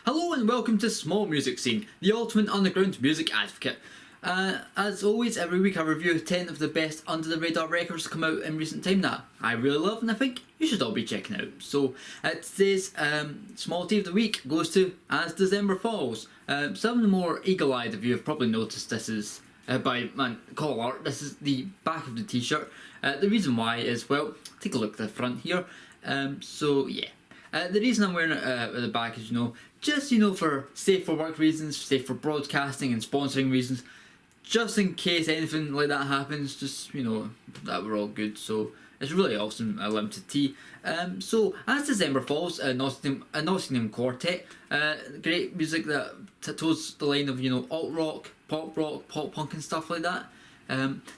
Hello and welcome to Small Music Scene, the ultimate underground music advocate. As always, every week I review 10 of the best under the radar records to come out in recent time that I really love and I think you should all be checking out. So today's small tea of the week goes to As December Falls. Some of the more eagle-eyed of you have probably noticed this is by call art. This is the back of the t-shirt. The reason why is, well, take a look at the front here. The reason I'm wearing it at the back is, just, for safe for work reasons, safe for broadcasting and sponsoring reasons, just in case anything like that happens, just, that we're all good. So it's really awesome, a limited tee. So As December Falls, a Nottingham quartet, great music that toes the line of, alt rock, pop punk and stuff like that.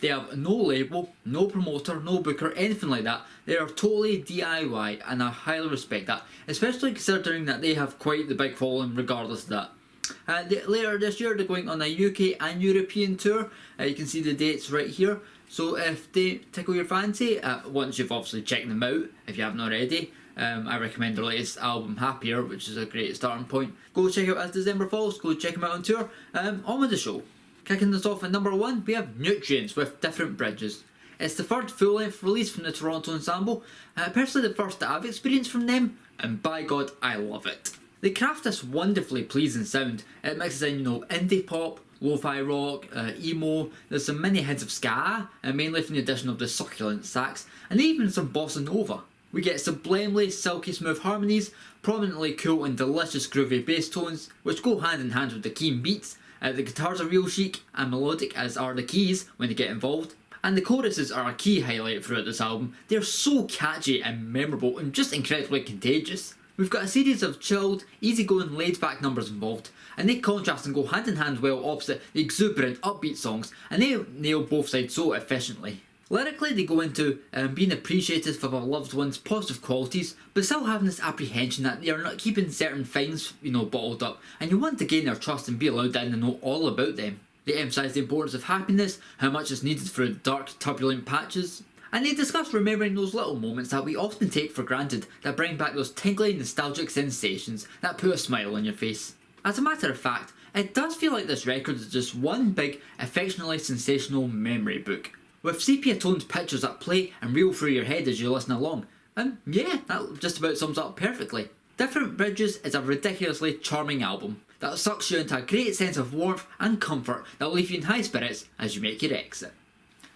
They have no label, no promoter, no booker, anything like that. They are totally DIY and I highly respect that, especially considering that they have quite the big following regardless of that. Later this year they're going on a UK and European tour. You can see the dates right here. So if they tickle your fancy, once you've obviously checked them out, if you haven't already, I recommend their latest album Happier, which is a great starting point. Go check out As December Falls, go check them out on tour. On with the show. Kicking this off at number 1, we have Nutrients with Different Bridges. It's the third full-length release from the Toronto ensemble, personally the first that I've experienced from them, and by God, I love it. They craft this wonderfully pleasing sound. It mixes in, indie pop, lo-fi rock, emo, there's some mini hints of ska, mainly from the addition of the succulent sax, and even some bossa nova. We get sublimely silky smooth harmonies, prominently cool and delicious groovy bass tones, which go hand in hand with the keen beats. The guitars are real chic and melodic, as are the keys when they get involved. And the choruses are a key highlight throughout this album. They're so catchy and memorable and just incredibly contagious. We've got a series of chilled, easygoing, laid-back numbers involved, and they contrast and go hand in hand well opposite the exuberant, upbeat songs, and they nail both sides so efficiently. Lyrically, they go into being appreciative of our loved ones' positive qualities, but still having this apprehension that they are not keeping certain things, bottled up, and you want to gain their trust and be allowed in and know all about them. They emphasise the importance of happiness, how much is needed through dark, turbulent patches, and they discuss remembering those little moments that we often take for granted that bring back those tingly, nostalgic sensations that put a smile on your face. As a matter of fact, it does feel like this record is just one big, affectionately sensational memory book, with sepia-toned pictures that play and reel through your head as you listen along. And yeah, that just about sums up perfectly. Different Bridges is a ridiculously charming album that sucks you into a great sense of warmth and comfort that will leave you in high spirits as you make your exit.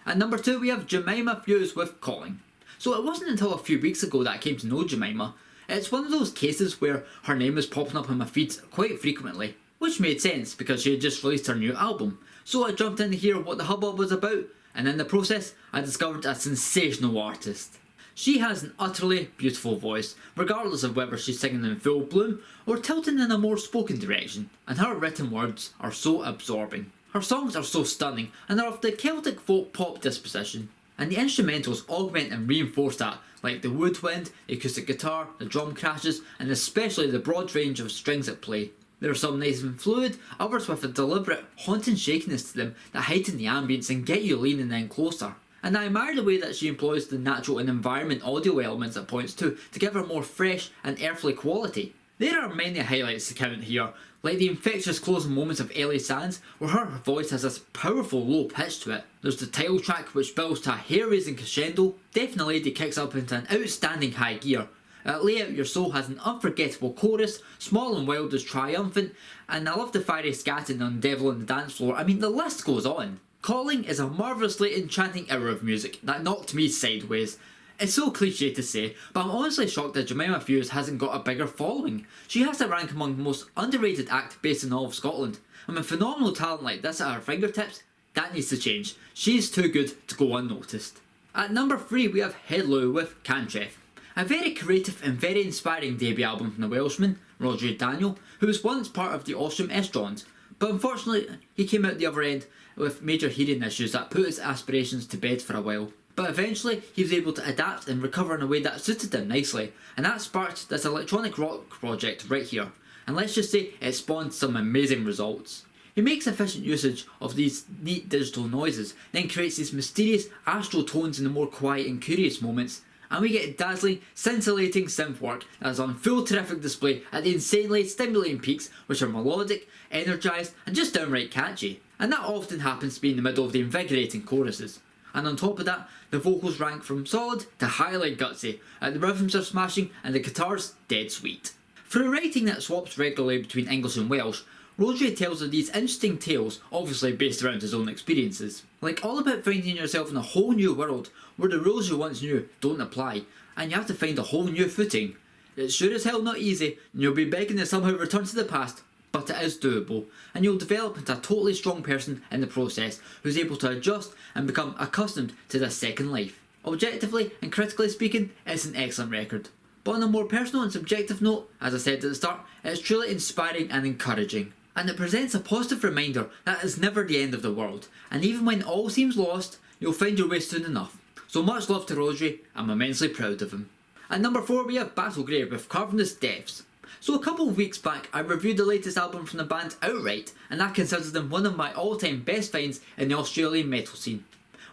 At number 2 we have Jemima Thewes with Calling. So it wasn't until a few weeks ago that I came to know Jemima. It's one of those cases where her name was popping up on my feed quite frequently, which made sense because she had just released her new album. So I jumped in to hear what the hubbub was about, and in the process I discovered a sensational artist. She has an utterly beautiful voice, regardless of whether she's singing in full bloom or tilting in a more spoken direction, and her written words are so absorbing. Her songs are so stunning and are of the Celtic folk pop disposition, and the instrumentals augment and reinforce that, like the woodwind, the acoustic guitar, the drum crashes, and especially the broad range of strings at play. There are some nice and fluid, others with a deliberate, haunting shakiness to them that heighten the ambience and get you leaning in closer. And I admire the way that she employs the natural and environment audio elements at points too to give her more fresh and earthly quality. There are many highlights to count here, like the infectious closing moments of Ellie Sands, where her voice has this powerful low pitch to it. There's the title track which builds to a hair-raising crescendo. Definitely Lady kicks up into an outstanding high gear. Lay Out Your Soul has an unforgettable chorus, Small and Wild is triumphant, and I love the fiery scatting on Devil on the Dance Floor. I mean, the list goes on. Calling is a marvellously enchanting hour of music that knocked me sideways. It's so cliche to say, but I'm honestly shocked that Jemima Thewes hasn't got a bigger following. She has to rank among the most underrated act based in all of Scotland, and with phenomenal talent like this at her fingertips, that needs to change. She's too good to go unnoticed. At number 3 we have Heddlu with Cantref. A very creative and very inspiring debut album from the Welshman, Roger Daniel, who was once part of the Austrian Estrons, but unfortunately he came out the other end with major hearing issues that put his aspirations to bed for a while. But eventually he was able to adapt and recover in a way that suited him nicely, and that sparked this electronic rock project right here, and let's just say it spawned some amazing results. He makes efficient usage of these neat digital noises, then creates these mysterious astral tones in the more quiet and curious moments, and we get dazzling, scintillating synth work that is on full terrific display at the insanely stimulating peaks, which are melodic, energised and just downright catchy. And that often happens to be in the middle of the invigorating choruses. And on top of that, the vocals rank from solid to highly gutsy, and the rhythms are smashing and the guitar's dead sweet. Through writing that swaps regularly between English and Welsh, Rhodri tells of these interesting tales, obviously based around his own experiences. Like all about finding yourself in a whole new world where the rules you once knew don't apply, and you have to find a whole new footing. It's sure as hell not easy, and you'll be begging to somehow return to the past, but it is doable, and you'll develop into a totally strong person in the process who's able to adjust and become accustomed to this second life. Objectively and critically speaking, it's an excellent record. But on a more personal and subjective note, as I said at the start, it's truly inspiring and encouraging. And it presents a positive reminder that it's never the end of the world, and even when all seems lost, you'll find your way soon enough. So much love to Rhodri, I'm immensely proud of him. At number 4 we have Battlegrave with Cavernous Deaths. So a couple of weeks back I reviewed the latest album from the band outright, and I considered them one of my all-time best finds in the Australian metal scene.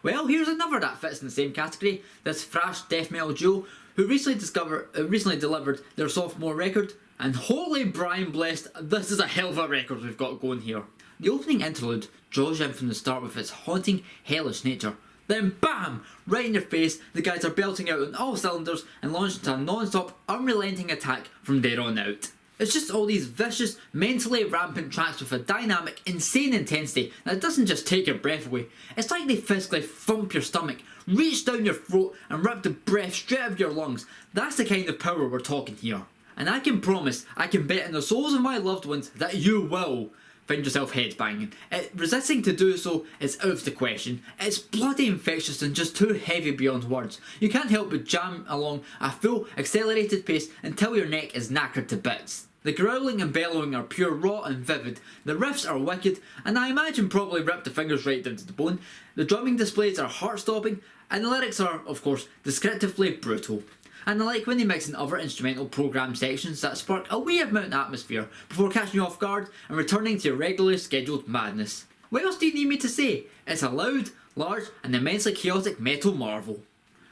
Well, here's another that fits in the same category, this thrash death metal duo who recently delivered their sophomore record. And holy Brian blessed, this is a hell of a record we've got going here. The opening interlude draws you in from the start with its haunting, hellish nature. Then BAM! Right in your face, the guys are belting out on all cylinders and launch into a non-stop, unrelenting attack from there on out. It's just all these vicious, mentally rampant tracks with a dynamic, insane intensity that doesn't just take your breath away. It's like they physically thump your stomach, reach down your throat and rip the breath straight out of your lungs. That's the kind of power we're talking here. And I can promise, I can bet in the souls of my loved ones that you will find yourself headbanging. Resisting to do so is out of the question. It's bloody infectious and just too heavy beyond words. You can't help but jam along a full, accelerated pace until your neck is knackered to bits. The growling and bellowing are pure raw and vivid, the riffs are wicked, and I imagine probably rip the fingers right down to the bone. The drumming displays are heart-stopping, and the lyrics are, of course, descriptively brutal. And I like when they mix in other instrumental program sections that spark a wee amount of atmosphere before catching you off guard and returning to your regularly scheduled madness. What else do you need me to say? It's a loud, large and immensely chaotic metal marvel.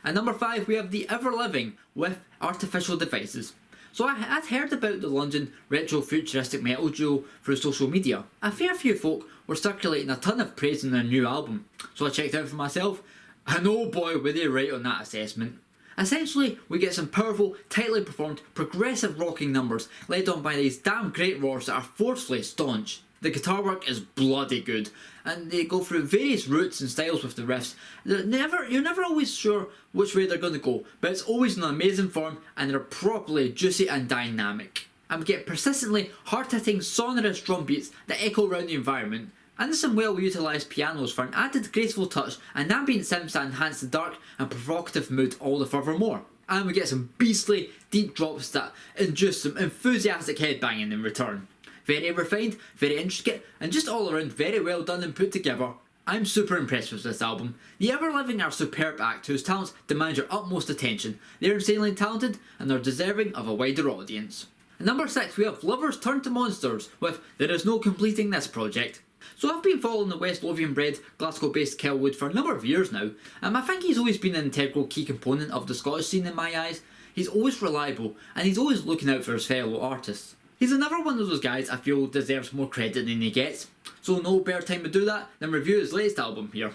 At number 5 we have the ever-living with Artificial Devices. So I'd heard about the London retro-futuristic metal duo through social media. A fair few folk were circulating a ton of praise on their new album, so I checked it out for myself, and oh boy were they right on that assessment. Essentially, we get some powerful, tightly performed, progressive rocking numbers led on by these damn great roars that are forcefully staunch. The guitar work is bloody good, and they go through various routes and styles with the riffs. You're never always sure which way they're going to go, but it's always in amazing form and they're properly juicy and dynamic. And we get persistently hard-hitting, sonorous drum beats that echo around the environment. And there's some well utilised pianos for an added graceful touch and ambient synths that enhance the dark and provocative mood all the furthermore. And we get some beastly deep drops that induce some enthusiastic headbanging in return. Very refined, very intricate, and just all around very well done and put together. I'm super impressed with this album. The Ever-Living are a superb act whose talents demand your utmost attention. They're insanely talented and they're deserving of a wider audience. At number 6 we have Lovers Turn to Monsters with There Is No Completing This Project. So I've been following the West Lothian bred, Glasgow based Kelwood for a number of years now, and I think he's always been an integral key component of the Scottish scene in my eyes. He's always reliable and he's always looking out for his fellow artists. He's another one of those guys I feel deserves more credit than he gets, so no better time to do that than review his latest album here.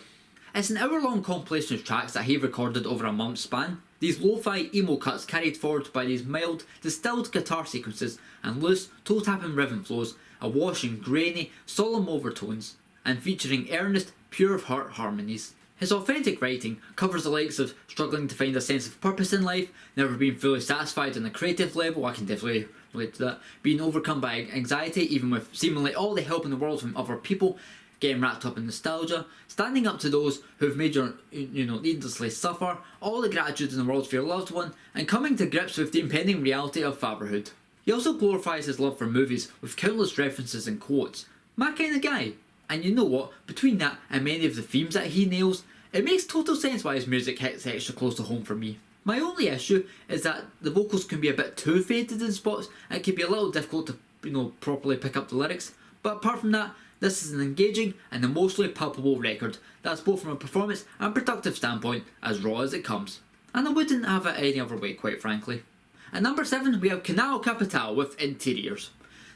It's an hour-long compilation of tracks that he recorded over a month's span. These lo-fi emo cuts carried forward by these mild, distilled guitar sequences and loose, toe-tapping rhythm flows, awash in grainy, solemn overtones, and featuring earnest, pure-of-heart harmonies. His authentic writing covers the likes of struggling to find a sense of purpose in life, never being fully satisfied on a creative level, I can definitely relate to that, being overcome by anxiety even with seemingly all the help in the world from other people, getting wrapped up in nostalgia, standing up to those who've made you needlessly suffer, all the gratitude in the world for your loved one, and coming to grips with the impending reality of fatherhood. He also glorifies his love for movies with countless references and quotes. My kind of guy. And you know what, between that and many of the themes that he nails, it makes total sense why his music hits extra close to home for me. My only issue is that the vocals can be a bit too faded in spots and it can be a little difficult to properly pick up the lyrics, but apart from that, this is an engaging and emotionally palpable record that's both from a performance and productive standpoint as raw as it comes. and I wouldn't have it any other way, quite frankly. At number 7 we have Canal Capitale with Interiors.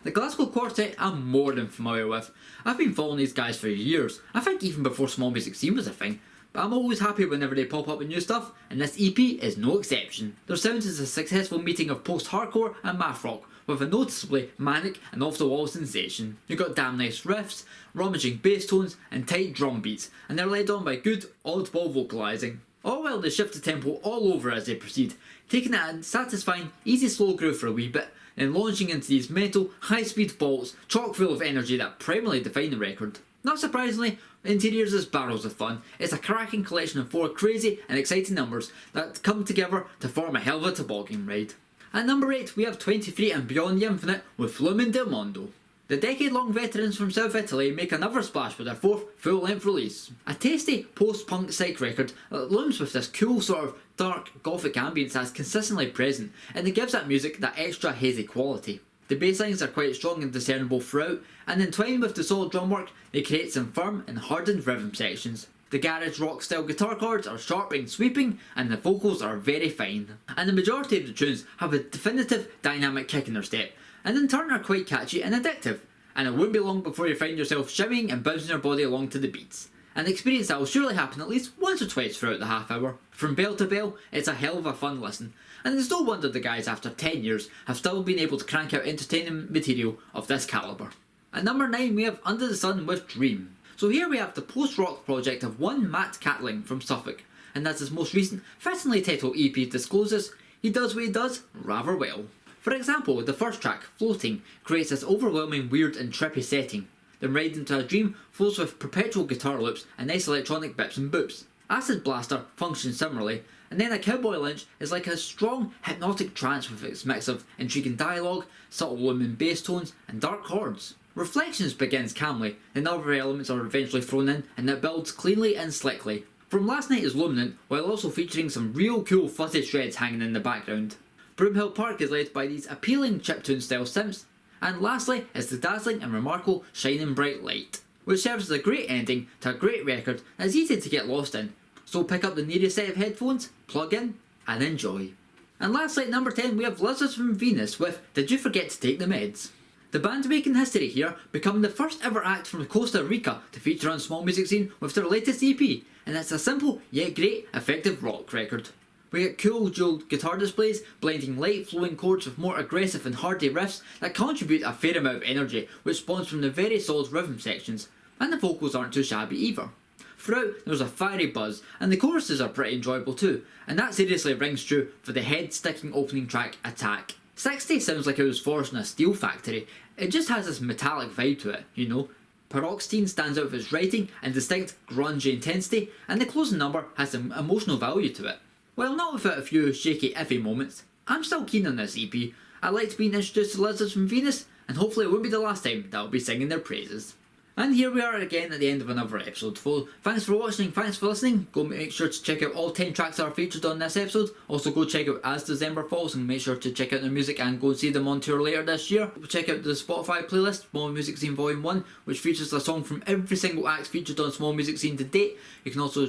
The Glasgow quartet I'm more than familiar with. I've been following these guys for years, I think even before small music scene was a thing, but I'm always happy whenever they pop up with new stuff, and this EP is no exception. Their sound is a successful meeting of post-hardcore and math rock, with a noticeably manic and off-the-wall sensation. You've got damn nice riffs, rummaging bass tones and tight drum beats, and they're led on by good, oddball vocalising. All while they shift the tempo all over as they proceed, taking it at a satisfying, easy slow groove for a wee bit, then launching into these mental, high-speed bolts chock full of energy that primarily define the record. Not surprisingly, Interiors is barrels of fun. It's a cracking collection of 4 crazy and exciting numbers that come together to form a hell of a toboggan ride. At number 8 we have 23 and Beyond the Infinite with Lumen del Mundo. The decade-long veterans from South Italy make another splash with their 4th full-length release. A tasty post-punk psych record that looms with this cool sort of dark gothic ambience that's consistently present, and it gives that music that extra hazy quality. The bass lines are quite strong and discernible throughout, and entwined with the solid drum work, they create some firm and hardened rhythm sections. The garage rock style guitar chords are sharp and sweeping, and the vocals are very fine. And the majority of the tunes have a definitive dynamic kick in their step, and in turn are quite catchy and addictive. And it won't be long before you find yourself shimmying and bouncing your body along to the beats. An experience that will surely happen at least once or twice throughout the half hour. From bell to bell, it's a hell of a fun listen, and it's no wonder the guys after 10 years have still been able to crank out entertaining material of this calibre. At number 9 we have Under the Sun with Dream. So here we have the post-rock project of one Matt Catling from Suffolk, and as his most recent, fittingly titled EP discloses, he does what he does rather well. For example, the first track, Floating, creates this overwhelming weird and trippy setting. Then Ride Into a Dream flows with perpetual guitar loops and nice electronic bips and boops. Acid Blaster functions similarly, and then A Cowboy Lynch is like a strong hypnotic trance with its mix of intriguing dialogue, subtle Lumen bass tones and dark chords. Reflections begins calmly, then other elements are eventually thrown in, and it builds cleanly and slickly. From Last Night is luminant, while also featuring some real cool fuzzy shreds hanging in the background. Broomhill Park is led by these appealing chiptune style synths, and lastly is the dazzling and remarkable Shining Bright Light, which serves as a great ending to a great record that is easy to get lost in. So pick up the nearest set of headphones, plug in, and enjoy. And lastly at number 10 we have Lizards from Venus with Did You Forget to Take the Meds? The band making history here, becoming the first ever act from Costa Rica to feature on Small Music Scene with their latest EP, and it's a simple yet great effective rock record. We get cool dual guitar displays, blending light flowing chords with more aggressive and hardy riffs that contribute a fair amount of energy, which spawns from the very solid rhythm sections, and the vocals aren't too shabby either. Throughout there's a fiery buzz, and the choruses are pretty enjoyable too, and that seriously rings true for the head-sticking opening track, Attack. 60 sounds like it was forged in a steel factory. It just has this metallic vibe to it, you know. Paroxetine stands out with its writing and distinct grungy intensity, and the closing number has some emotional value to it. While not without a few shaky iffy moments, I'm still keen on this EP. I liked being introduced to Lizards from Venus, and hopefully it won't be the last time that I'll be singing their praises. And here we are again at the end of another episode. So thanks for watching, thanks for listening. Go make sure to check out all 10 tracks that are featured on this episode. Also go check out As December Falls and make sure to check out their music and go and see them on tour later this year. Check out the Spotify playlist, Small Music Scene Volume 1, which features a song from every single act featured on Small Music Scene to date. You can also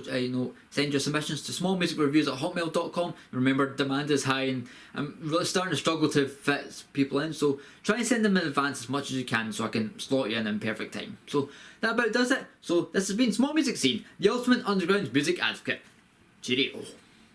send your submissions to smallmusicreviews@hotmail.com. Remember, demand is high and I'm really starting to struggle to fit people in, so try and send them in advance as much as you can so I can slot you in perfect time. So that about does it. So this has been Small Music Scene, the ultimate underground music advocate. Cheerio.